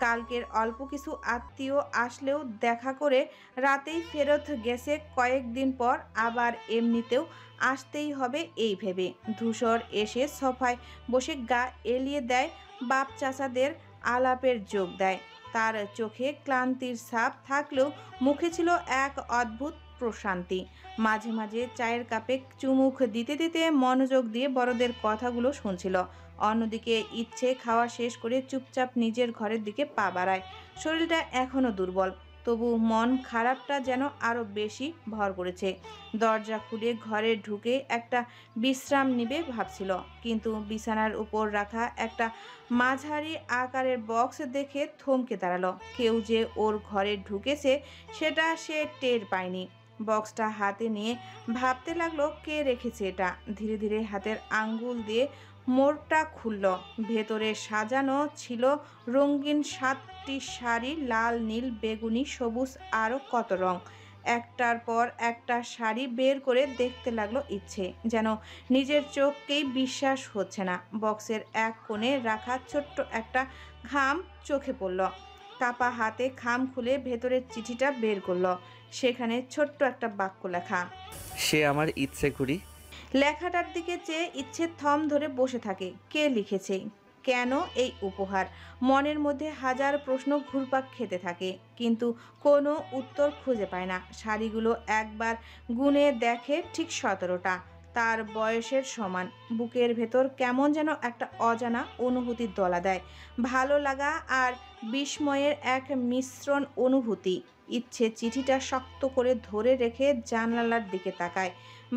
কালকের অল্প কিছু আত্মীয় আসলেও দেখা করে রাতেই ফেরত গেছে কয়েকদিন পর, আবার এমনিতেও আসতেই হবে এই ভেবে ধূসর এসে সোফায় বসে গা এলিয়ে দেয়, বাপ চাচাদের আলাপের যোগ দেয়। তার চোখে ক্লান্তির ছাপ থাকলেও মুখে ছিল এক অদ্ভুত প্রশান্তি। মাঝে মাঝে চায়ের কাপে চুমুক দিতে দিতে মনোযোগ দিয়ে বড়দের কথাগুলো শুনছিল। অন্যদিকে ইচ্ছে খাওয়া শেষ করে চুপচাপ নিজের ঘরের দিকে পা বাড়ায়। শরীরটা এখনো দুর্বল, তবু মন খারাপটা যেন আরো বেশি ভর করেছে। দরজা খুলে ঘরে ঢুকে একটা বিশ্রাম নিবে ভাবছিল, কিন্তু বিছানার উপর রাখা একটা মাঝারি আকারের বক্স দেখে থমকে দাঁড়ালো। কেউ যে ওর ঘরে ঢুকেছে সেটা সে টের পায়নি। বক্সটা হাতে নিয়ে ভাবতে লাগলো, কে রেখেছে এটা। ধীরে ধীরে হাতের আঙ্গুল দিয়ে মোড়টা খুলল। ভেতরে সাজানো ছিল রঙিন 7টি শাড়ি, লাল, নীল, বেগুনি, সবুজ আরও কত রং। একটার পর একটা শাড়ি বের করে দেখতে লাগলো ইচ্ছে, যেন নিজের চোখকেই বিশ্বাস হচ্ছে না। বক্সের এক কোণে রাখা ছোট্ট একটা খাম চোখে পড়ল। কাপা হাতে খাম খুলে ভেতরের চিঠিটা বের করলো। সেখানে ছোট্ট একটা বাক্য লেখা,
সে আমার ইচ্ছে করি।
লেখাটার দিকে চেয়ে ইচ্ছে থম ধরে বসে থাকে। কে লিখেছে? কেন এই উপহার? মনের মধ্যে হাজার প্রশ্ন ঘুরপাক খেতে থাকে, কিন্তু কোনো উত্তর খুঁজে পায় না। শাড়িগুলো একবার গুনে দেখে, ঠিক 17টা, তার বয়সের সমান। বুকের ভেতর কেমন যেন একটা অজানা অনুভূতির দোলা দেয়, ভালো লাগা আর বিস্ময়ের এক মিশ্রণ অনুভূতি। ইচ্ছে চিঠিটা শক্ত করে ধরে রেখে জানালার দিকে তাকায়।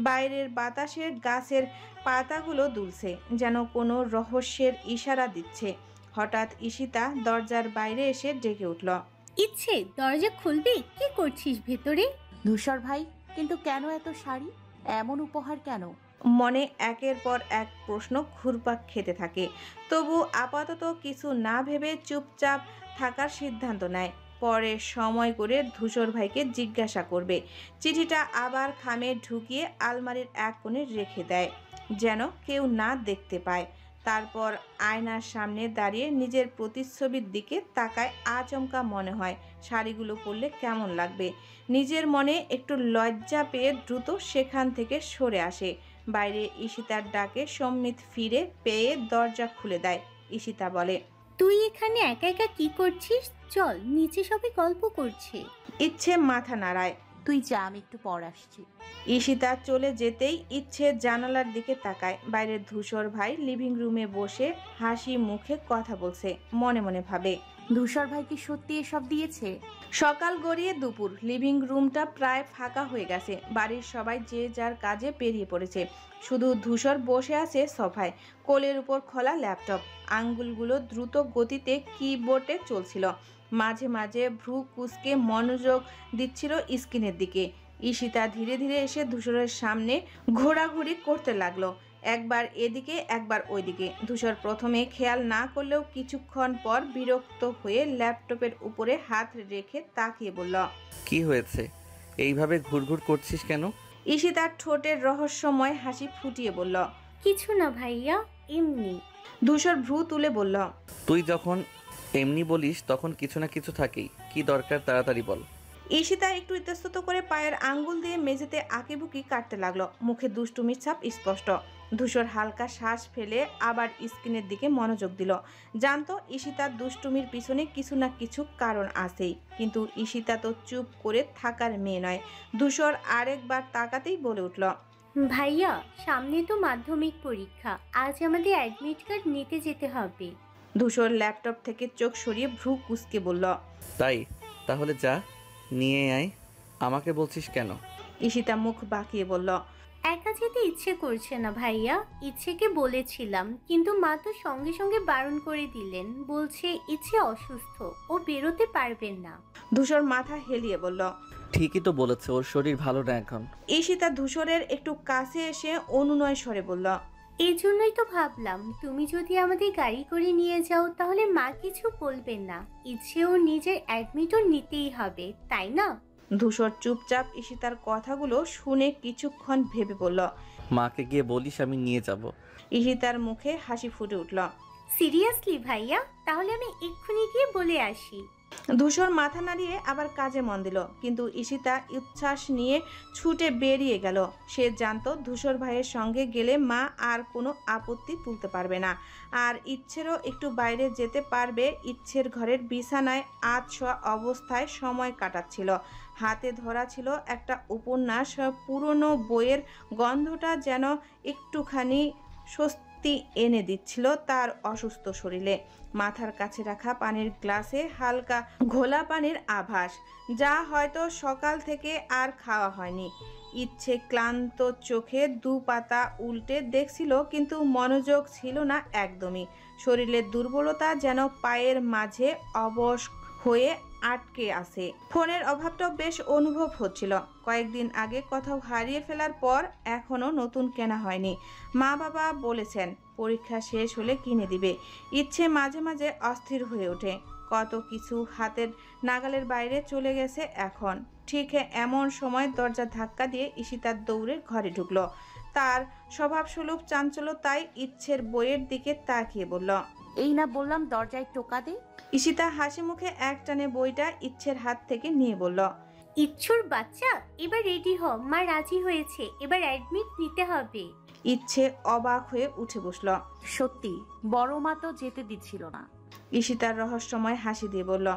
বাইরের বাতাসের গাছের পাতাগুলো দুলছে, যেন কোনো রহস্যের ইশারা দিচ্ছে। হঠাৎ ঈশিতা দরজার বাইরে এসে ডেকে উঠল।
ইচ্ছে, দরজা খুলবি? কি করছিস ভেতরে?
ধূসর ভাই, কিন্তু কেন এত শাড়ি? এমন উপহার কেন?
মনে একের পর এক প্রশ্ন ঘুরপাক খেতে থাকে, তবু আপাতত কিছু না ভেবে চুপচাপ থাকার সিদ্ধান্ত নেয়। পরে সময় করে ধূসর ভাইকে জিজ্ঞাসা করবে। চিঠিটা আবার খামে ঢুকিয়ে আলমারির এক কোণে রেখে দেয়, যেন কেউ না দেখতে পায়। তারপর আয়নার সামনে দাঁড়িয়ে নিজের প্রতিচ্ছবির দিকে তাকায়। আচমকা মনে হয় শাড়িগুলো পরলে কেমন লাগবে। নিজের মনে একটু লজ্জা পেয়ে দ্রুত সেখান থেকে সরে আসে। বাইরে ঈশিতার ডাকে সম্মিত ফিরে পেয়ে দরজা খুলে দেয়। ঈশিতা বলে,
তুই এখানে একা একা কি করছিস? চল, নিচে সবাই গল্প করছে।
ইচ্ছে মাথা নাড়ায়।
তুই যা, আমি একটু পর আসছি।
ঈশিতা চলে যেতেই ইচ্ছে জানালার দিকে তাকায়। বাইরে ধূসর ভাই লিভিং রুমে বসে হাসি মুখে কথা বলছে। মনে মনে ভাবে,
ধূসর ভাই কি সত্যি এসব দিয়েছে?
সকাল গড়িয়ে দুপুর। লিভিং রুমটা প্রায় ফাঁকা হয়ে গেছে। বাড়ির সবাই যে যার কাজে বেরিয়ে পড়েছে। শুধু ধূসর বসে আছে সোফায়, কোলের উপর খোলা ল্যাপটপ। আঙ্গুলগুলো দ্রুত গতিতে কিবোর্ডে চলছিল। মাঝে মাঝে ভ্রু কুঁচকে মনোযোগ দিচ্ছিল স্ক্রিনের দিকে। ঈশিতা ধীরে ধীরে এসে ধূসরের সামনে ঘোরাঘুরি করতে লাগলো, একবার এদিকে একবার ওইদিকে। ধূসর প্রথমে খেয়াল না করলেও কিছুক্ষণ পর বিরক্ত হয়ে ল্যাপটপের উপরে হাত রেখে তাকিয়ে বলল,
কি হয়েছে? এইভাবে ঘুরঘুর করছিস কেন?
ঈশিতার ঠোঁটের রহস্যময় হাসি ফুটিয়ে বলল,
কিছু না ভাইয়া, এমনি।
ধূসর ভ্রু তুলে বলল,
তুই যখন এমনি বলিস তখন কিছু না কিছু থাকেই। কি দরকার, তাড়াতাড়ি বল।
ঈশিতা একটু ইতস্তত করে পায়ের আঙ্গুল দিয়ে মেঝেতে আঁকিবুকি কাটতে লাগলো। মুখে দুষ্টুমির ছাপ স্পষ্ট। ধূসর হালকা শ্বাস ফেলে আবার স্ক্রিনের দিকে মনোযোগ দিল। জানতো ঈশিতার দুষ্টুমির পিছনে কিছু না কিছু কারণ আছেই, কিন্তু ঈশিতা তো চুপ করে থাকার মেয়ে নয়। ধূসর আরেকবার তাকাতেই বলে উঠল,
ভাইয়া, সামনে তো মাধ্যমিক পরীক্ষা, আজ আমাদের অ্যাডমিট কার্ড নিতে যেতে হবে।
ধূসর ল্যাপটপ থেকে চোখ সরিয়ে ভ্রু কুঁচকে বলল,
তাই? তাহলে যা, নিয়ে আয়। আমাকে বলছিস কেন?
ঈশিতা মুখ বাঁকিয়ে বলল,
একা যেতে ইচ্ছে করছে না ভাইয়া। ইচ্ছেকে বলেছিলাম, কিন্তু মা তো সঙ্গে সঙ্গে বারণ করে দিলেন। বলছে ইচ্ছে অসুস্থ, ও বেরোতে পারবেন না।
ধূসর মাথা হেলিয়ে বলল,
ঠিকই তো বলেছে, ওর শরীর ভালো না এখন।
ঈশিতা ধূসরের একটু কাছে এসে অনুনয় স্বরে বলল,
এই জন্যই তো ভাবলাম, তুমি যদি আমাদের গাড়ি করে নিয়ে যাও তাহলে মা কিছু বলবেন না। ইচ্ছে ও নিজের অ্যাডমিটও নিতেই হবে, তাই না?
ধূসর চুপচাপ ঈশিতার কথাগুলো শুনে কিছুক্ষণ ভেবে বলল,
মাকে গিয়ে বলিস আমি নিয়ে যাব।
ঈশিতার মুখে হাসি ফুটে উঠল।
সিরিয়াসলি ভাইয়া? তাহলে আমি এক্ষুনি গিয়ে বলে আসি।
ধূসর মাথা নাড়িয়ে আবার কাজে মন দিল, কিন্তু ঈশিতা উচ্ছ্বাস নিয়ে ছুটে বেরিয়ে গেল। সে জানতো ধূসর ভাইয়ের সঙ্গে গেলে মা আর কোনো আপত্তি তুলতে পারবে না, আর ইচ্ছেরও একটু বাইরে যেতে পারবে। ইচ্ছের ঘরের বিছানায় আধশোয়া অবস্থায় সময় কাটাচ্ছিল। হাতে ধরা ছিল একটা উপন্যাস। পুরনো বইয়ের গন্ধটা যেন একটুখানি স্বস্তি এনে দিচ্ছিল তার অসুস্থ শরীরে। মাথার কাছে রাখা পানির গ্লাসে হালকা ঘোলা পানির আভাস, যা হয়তো সকাল থেকে আর খাওয়া হয়নি। ইচ্ছে ক্লান্ত চোখে 2 পাতা উল্টে দেখছিল, কিন্তু মনোযোগ ছিল না একদমই। শরীরের দুর্বলতা যেন পায়ের মাঝে অবশ হয়ে আটকে আছে। ফোনের অভাবটাও বেশ অনুভব হচ্ছিল। কয়েকদিন আগে কোথাও হারিয়ে ফেলার পর এখনো নতুন কেনা হয়নি। মা বাবা বলেছেন পরীক্ষা শেষ হলে কিনে দিবে। ইচ্ছে মাঝে মাঝে অস্থির হয়ে ওঠে। কত কিছু হাতের নাগালের বাইরে চলে গেছে এখন। ঠিক এমন সময় দরজা ধাক্কা দিয়ে ঈশিতার দৌড়ে ঘরে ঢুকলো। তার স্বভাবসুলভ চাঞ্চল্যতায় ইচ্ছের বইয়ের দিকে তাকিয়ে বলল,
এই না বললাম দরজায় টোকা দে।
ঈশিতা হাসি মুখে একটানে বইটা ইচ্ছের হাত থেকে নিয়ে বলল,
ইচ্ছুর বাচ্চা, এবার রেডি হ, মা রাজি হয়েছে, এবার অ্যাডমিট নিতে হবে।
ইচ্ছে অবাক হয়ে উঠে বসল।
সত্যি বড় মা তো যেতে দিচ্ছিল না।
ঈশিতার রহস্যময় হাসি দিয়ে বলল,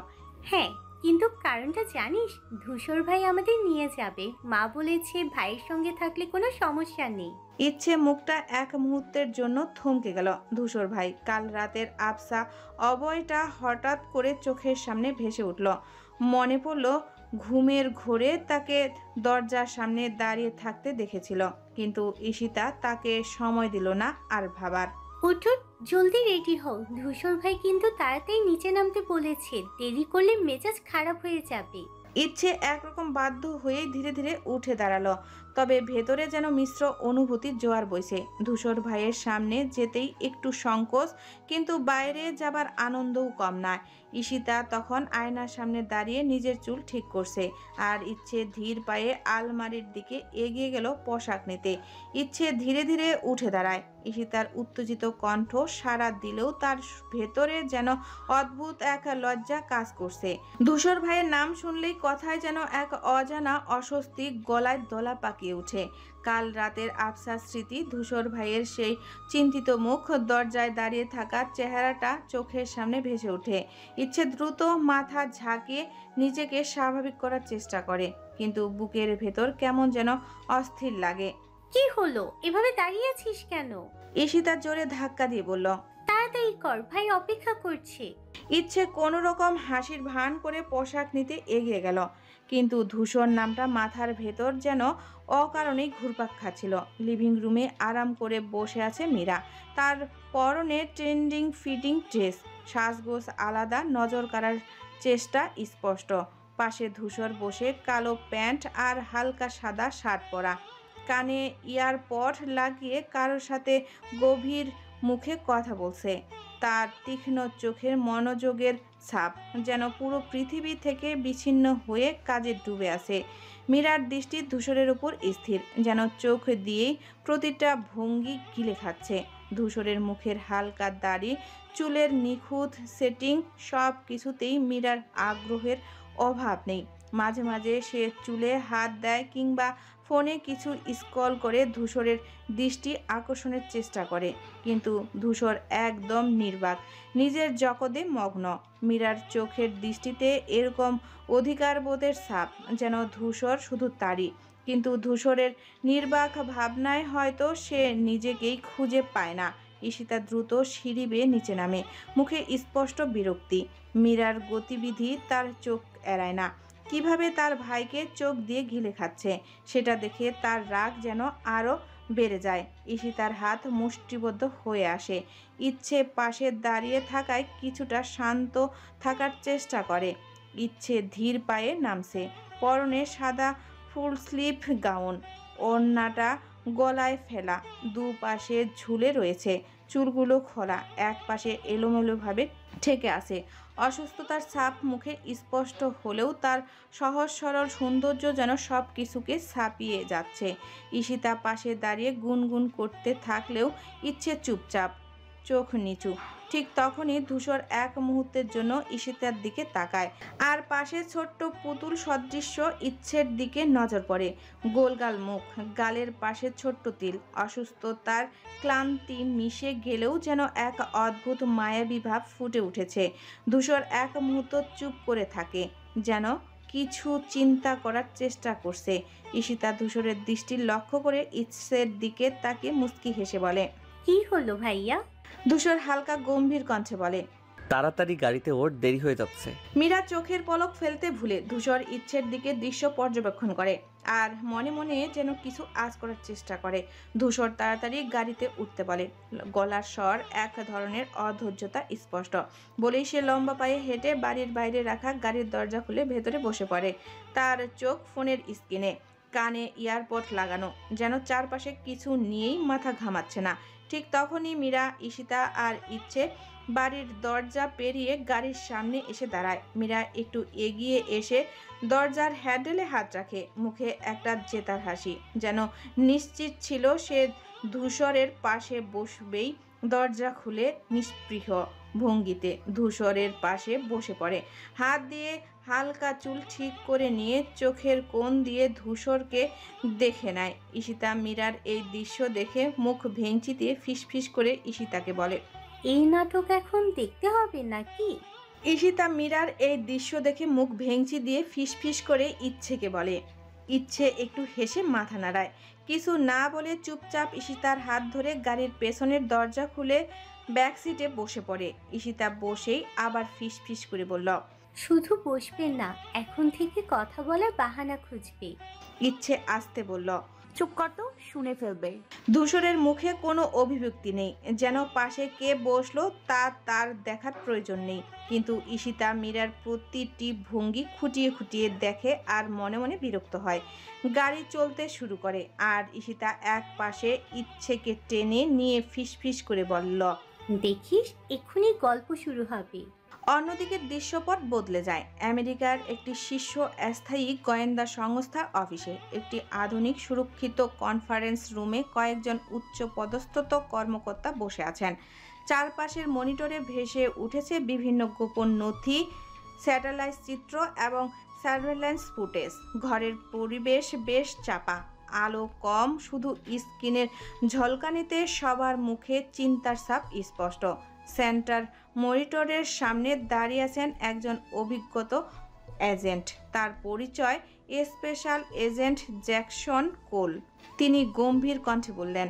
হ্যাঁ, কিন্তু কারণটা জানিস? ধূসর ভাই আমাদের নিয়ে যাবে। মা বলেছে ভাইয়ের সঙ্গে থাকলে কোনো সমস্যা নেই।
ইচ্ছে মুখটা এক মুহূর্তের জন্য থমকে গেল। ধূসর ভাই, কাল রাতের আবসা অবয়টা হঠাৎ করে চোখের সামনে ভেসে উঠল। মনে পড়ল ঘুমের ঘোরে তাকে দরজার সামনে দাঁড়িয়ে থাকতে দেখেছিল, কিন্তু ঈশিতা তাকে সময় দিল না আর ভাবার।
উঠুন, জলদি রেডি হও। ধূসর ভাই কিন্তু তাড়াতাড়ি নিচে নামতে বলেছে, দেরি করলে মেজাজ খারাপ হয়ে যাবে।
ইচ্ছে একরকম বাধ্য হয়ে ধীরে ধীরে উঠে দাঁড়ালো, তবে ভেতরে যেন মিশ্র অনুভূতির জোয়ার বইছে। ধূসর ভাইয়ের সামনে যেতেই একটু সংকোচ, কিন্তু বাইরে যাবার আনন্দও কম না। ঈশিতা তখন আয়নার সামনে দাঁড়িয়ে নিজের চুল ঠিক করছে, আর ইচ্ছে ধীর পায়ে আলমারির দিকে এগিয়ে গেল পোশাক নিতে। ইচ্ছে ধীরে ধীরে উঠে দাঁড়ায়। ঈশিতার উত্তেজিত কণ্ঠ সাড়া দিলেও তার ভেতরে যেন অদ্ভুত এক লজ্জা কাজ করছে। ধূসর ভাইয়ের নাম শুনলেই কথায় যেন এক অজানা অস্বস্তি গলায় দোলা পাকিয়ে ওঠে। কাল রাতের আবসা স্মৃতি, ধূসর ভাইয়ের সেই চিন্তিত মুখ, দরজায় দাঁড়িয়ে থাকা চেহারাটা চোখের সামনে ভেসে ওঠে। ইচ্ছে দ্রুত মাথা ঝাঁকিয়ে নিজেকে স্বাভাবিক করার চেষ্টা করে, কিন্তু বুকের ভেতর কেমন যেন অস্থির লাগে।
কি হলো? এভাবে দাঁড়িয়ে আছিস কেন?
ঈশিতা জোরে ধাক্কা দিয়ে বলল,
তাড়াতাড়ি কর, ভাই অপেক্ষা করছে।
ইচ্ছে কোনো রকম হাসির ভান করে পোশাক নিতে এগিয়ে গেল, কিন্তু ধূসর নামটা মাথার ভেতর যেন অকারণেই ঘুরপাক খাচ্ছিল। লিভিং রুমে আরাম করে বসে আছে মীরা। তার পরনে ট্রেন্ডিং ফিটিং ড্রেস, সাজগোজ আলাদা, নজর কাড়ার চেষ্টা স্পষ্ট। পাশে ধূসর বসে, কালো প্যান্ট আর হালকা সাদা শার্ট পরা, কানে ইয়ারপড লাগিয়ে কারোর সাথে গভীর মুখে কথা বলছে। তার তীক্ষ্ণ চোখের মনোযোগের ছাপ যেন পুরো পৃথিবী থেকে বিচ্ছিন্ন হয়ে কাজে ডুবে আছে। মীরার দৃষ্টি ধূসরের উপর স্থির, যেন চোখ দিয়েই প্রতিটা ভঙ্গি গিলে খাচ্ছে। ধূসরের মুখের হালকা দাড়ি, চুলের নিখুঁত সেটিং, সব কিছুতেই মীরার আগ্রহের অভাব নেই। মাঝে মাঝে সে চুলে হাত দেয় কিংবা ফোনে কিছু স্ক্রল করে ধূসরের দৃষ্টি আকর্ষণের চেষ্টা করে, কিন্তু ধূসর একদম নির্বাক, নিজের জগতে মগ্ন। মীরার চোখের দৃষ্টিতে এরকম অধিকারবোধের ছাপ, যেন ধূসর শুধু তারই, কিন্তু ধূসরের নির্বাক ভাবনায় হয়তো সে নিজেকেই খুঁজে পায় না। ঈশিতা দ্রুত সিঁড়ি বেয়ে নিচে নামে, মুখে স্পষ্ট বিরক্তি। মীরার গতিবিধি তার চোখ এড়ায় না। কিভাবে তার ভাইকে চোখ দিয়ে গিলে খাচ্ছে সেটা দেখে তার রাগ যেন আরও বেড়ে যায়। ঈশিতার হাত মুষ্টিবদ্ধ হয়ে আসে। ইচ্ছে পাশে দাঁড়িয়ে থাকায় কিছুটা শান্ত থাকার চেষ্টা করে। ইচ্ছে ধীর পায়ে নামছে, পরনে সাদা ফুল স্লিভ গাউন, ওড়নাটা গলায় ফেলা, দুপাশে ঝুলে রয়েছে, চুলগুলো খোলা, এক পাশে এলোমেলোভাবে ঠেকে আছে। অসুস্থতার ছাপ মুখে স্পষ্ট হলেও তার সহজ সরল সৌন্দর্য যেন সব কিছুকে ছাপিয়ে যাচ্ছে। ঈশিতা পাশে দাঁড়িয়ে গুনগুন করতে থাকলেও ইচ্ছে চুপচাপ, চোখ নিচু। ঠিক তখনই ধূসর এক মুহূর্তের জন্য ঈশিতার দিকে তাকায়, আর পাশে ছোট্ট পুতুল সদৃশ্য ইচ্ছের দিকে নজর পড়ে। গোলগাল মুখ, গালের পাশে ছোট্ট তিল, অসুস্থতার ক্লান্তি মিশে গেলেও যেন এক অদ্ভুত মায়াবী ভাব ফুটে উঠেছে। ধূসর এক মুহূর্ত চুপ করে থাকে, যেন কিছু চিন্তা করার চেষ্টা করছে। ঈশিতা ধূসরের দৃষ্টি লক্ষ্য করে ইচ্ছের দিকে তাকে মুচকি হেসে বলে,
কি হলো ভাইয়া?
ধূসর হালকা গম্ভীর কণ্ঠে বলে,
তাড়াতাড়ি গাড়িতে ওর, দেরি হয়ে যাচ্ছে।
মীরা চোখের পলক ফেলতে ভুলে ধূসর ইচ্ছের দিকে দৃশ্য পর্যবেক্ষণ করে, আর মনে মনে যেন কিছু আঁচ করার চেষ্টা করে। ধূসর তাড়াতাড়ি গাড়িতে উঠতে বলে, গলার স্বর এক ধরনের অধৈর্যতা স্পষ্ট। বলেই সে লম্বা পায়ে হেঁটে বাড়ির বাইরে রাখা গাড়ির দরজা খুলে ভেতরে বসে পড়ে। তার চোখ ফোনের স্ক্রিনে, কানে ইয়ারপড লাগানো, যেন চারপাশে কিছু নিয়েই মাথা ঘামাচ্ছে না। ঠিক তখনই মীরা, ঈশিতা আর ইচ্ছে বাড়ির দরজা পেরিয়ে গাড়ির সামনে এসে দাঁড়ায়। মীরা একটু এগিয়ে এসে দরজার হ্যান্ডেলে হাত রাখে, মুখে একটা জেতার হাসি, যেন নিশ্চিত ছিল সে ধূসরের পাশে বসবেই দরজা খুলে নিস্পৃহ ভঙ্গিতে ধূসরের পাশে বসে পড়ে। হাত দিয়ে হালকা চুল ঠিক করে নিয়ে চোখের কোণ দিয়ে ধূসরকে দেখে নেয়। ঈশিতা মীরার এই দৃশ্য দেখে মুখ ভেঙচি দিয়ে ফিসফিস করে ঈশিতাকে বলে,
এই নাটক এখন দেখতে হবে নাকি?
ঈশিতা মীরার এই দৃশ্য দেখে মুখ ভেঙচি দিয়ে ফিসফিস করে ইচ্ছেকে বলে। ইচ্ছে একটু হেসে মাথা নাড়ায়। কিছু না বলে চুপচাপ ঈশিতার হাত ধরে গাড়ির পেছনের দরজা খুলে ব্যাক সিটে বসে পড়ে। ঈশিতা বসেই আবার ফিসফিস করে বলল,
শুধু বসবে না, এখন থেকে কথা বলার বাহানা খুঁজবে।
ইচ্ছে আসতে বলল,
চুপ কর তো, শুনে ফেলবে।
ধূসরের মুখে কোনো অভিব্যক্তি নেই, যেন পাশে কে বসলো তা তার দেখার প্রয়োজন নেই। কিন্তু ঈশিতা মীরার প্রতিটি ভঙ্গি খুঁটিয়ে খুঁটিয়ে দেখে আর মনে মনে বিরক্ত হয়। গাড়ি চলতে শুরু করে আর ঈশিতা এক পাশে ইচ্ছেকে টেনে নিয়ে ফিসফিস করে বলল,
দেখিস এক্ষুনি গল্প শুরু হবে।
অন্যদিকে দৃশ্যপট বদলে যায়। আমেরিকার একটি শীর্ষ স্থায়ী গোয়েন্দা সংস্থার অফিসে একটি আধুনিক সুরক্ষিত কনফারেন্স রুমে কয়েকজন উচ্চ পদস্থ কর্মকর্তা বসে আছেন। চারপাশের মনিটরে ভেসে উঠেছে বিভিন্ন গোপন নথি, স্যাটেলাইট চিত্র এবং সার্ভেলেন্স ফুটেজ। ঘরের পরিবেশ বেশ চাপা, আলো কম, শুধু স্ক্রিনের ঝলকানিতে সবার মুখে চিন্তার ছাপ স্পষ্ট। সেন্টার মনিটরের সামনে দাঁড়িয়ে আছেন একজন অভিজ্ঞত এজেন্ট। তার পরিচয় স্পেশাল এজেন্ট জ্যাকসন কোল। তিনি গম্ভীর কণ্ঠে বললেন,